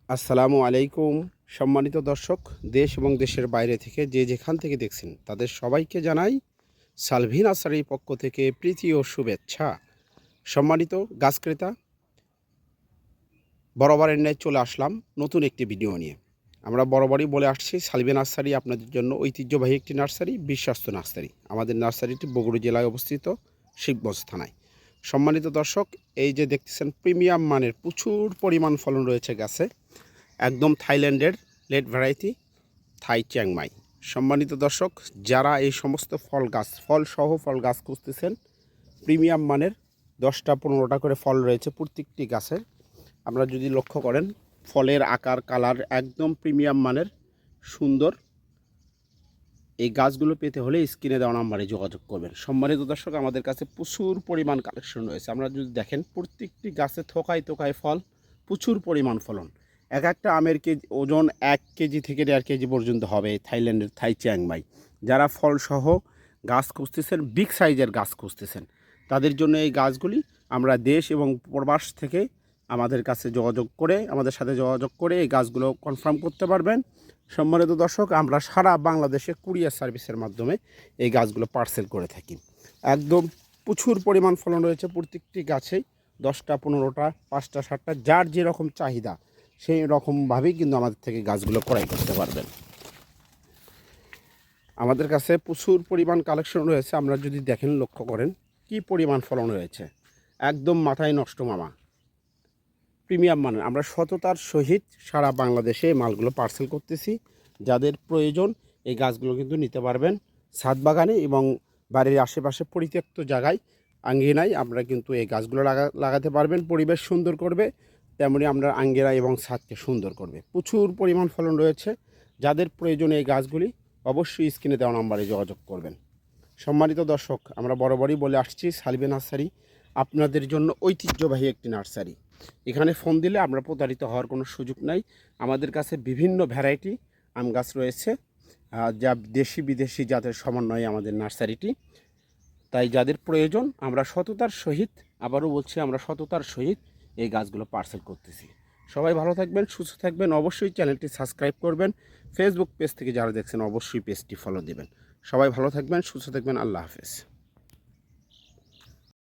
আসসালামু আলাইকুম। সম্মানিত দর্শক, দেশ এবং দেশের বাইরে থেকে যে যেখান থেকে দেখছেন তাদের সবাইকে জানাই সালভি নার্সারির পক্ষ থেকে প্রীতি ও শুভেচ্ছা। সম্মানিত গাছ ক্রেতা, বরাবরের ন্যায় চলে আসলাম নতুন একটি ভিডিও নিয়ে। আমরা বরাবরই বলে আসছি সালভি নার্সারি আপনাদের জন্য ঐতিহ্যবাহী একটি নার্সারি, বিশ্বস্ত নার্সারি। আমাদের নার্সারিটি বগুড়া জেলায় অবস্থিত, শিবগঞ্জ থানায়। সম্মানিত দর্শক, এই যে দেখতেছেন প্রিমিয়াম মানের প্রচুর পরিমাণ ফলন রয়েছে গাছে, একদম থাইল্যান্ডের লেট ভ্যারাইটি থাই চ্যাংমাই। সম্মানিত দর্শক, যারা এই সমস্ত ফলসহ ফল গাছ খুঁজতেছেন, প্রিমিয়াম মানের 10টা 15টা করে ফল রয়েছে প্রত্যেকটি গাছের। আমরা যদি লক্ষ্য করেন, ফলের আকার কালার একদম প্রিমিয়াম মানের সুন্দর। এই গাছগুলো পেতে হলে স্ক্রিনে দেওয়া নাম্বারে যোগাযোগ করবেন। সম্মানিত দর্শক, আমাদের কাছে প্রচুর পরিমাণ কালেকশন রয়েছে। আমরা যদি দেখেন, প্রত্যেকটি গাছে থোকায় থোকায় ফল, প্রচুর পরিমাণ ফলন। এক একটা আমের ওজন 1 কেজি থেকে 1.5 কেজি পর্যন্ত হবে থাইল্যান্ডের থাই চ্যাংমাই। যারা ফলসহ গাছ খুঁজতেছেন, বিগ সাইজের গাছ খুঁজতেছেন, তাদের জন্য এই গাছগুলি আমরা দেশ এবং প্রবাস থেকে আমাদের সাথে যোগাযোগ করে এই গাছগুলো কনফার্ম করতে পারবেন। সম্মানিত দর্শক, আমরা সারা বাংলাদেশে কুরিয়ার সার্ভিসের মাধ্যমে এই গাছগুলো পার্সেল করে থাকি। একদম প্রচুর পরিমাণ ফলন রয়েছে প্রত্যেকটি গাছেই, 10টা 15টা 5টা 7টা, যার যেরকম চাহিদা সেই রকমভাবেই কিন্তু আমাদের থেকে গাছগুলো ক্রয় করতে পারবেন। আমাদের কাছে প্রচুর পরিমাণ কালেকশন রয়েছে। আমরা যদি দেখেন, লক্ষ্য করেন কি পরিমাণ ফলন রয়েছে, একদম মাথায় নষ্ট মামা প্রিমিয়াম মানের। আমরা সততার সহিত সারা বাংলাদেশে মালগুলো পার্সেল করতেছি। যাদের প্রয়োজন এই গাছগুলো কিন্তু নিতে পারবেন। ছাদ বাগানে এবং বাড়ির আশেপাশে পরিত্যক্ত জায়গায়, আঙ্গিনায় আমরা কিন্তু এই গাছগুলো লাগাতে পারবেন। পরিবেশ সুন্দর করবে, তেমনই আমরা আঙ্গিনা এবং ছাদকে সুন্দর করবে। প্রচুর পরিমাণ ফলন রয়েছে। যাদের প্রয়োজন এই গাছগুলি অবশ্যই স্ক্রিনে দেওয়া নাম্বারে যোগাযোগ করবেন। সম্মানিত দর্শক, আমরা বরাবরই বলে আসছি সালভি নার্সারি আপনাদের জন্য ঐতিহ্যবাহী একটি নার্সারি। এখানে ফোন দিলে আমরা প্রতারিত হওয়ার কোনো সুযোগ নাই। আমাদের কাছে বিভিন্ন ভ্যারাইটি আম গাছ রয়েছে, যা দেশি বিদেশি জাতের সমন্বয়ে আমাদের নার্সারিটি। তাই যাদের প্রয়োজন, আমরা সততার সহিত, আবারও বলছি, আমরা সততার সহিত এই গাছগুলো পার্সেল করতেছি। সবাই ভালো থাকবেন, সুস্থ থাকবেন। অবশ্যই চ্যানেলটি সাবস্ক্রাইব করবেন। ফেসবুক পেজ থেকে যারা দেখছেন অবশ্যই পেজটি ফলো দেবেন। সবাই ভালো থাকবেন, সুস্থ থাকবেন। আল্লাহ হাফেজ।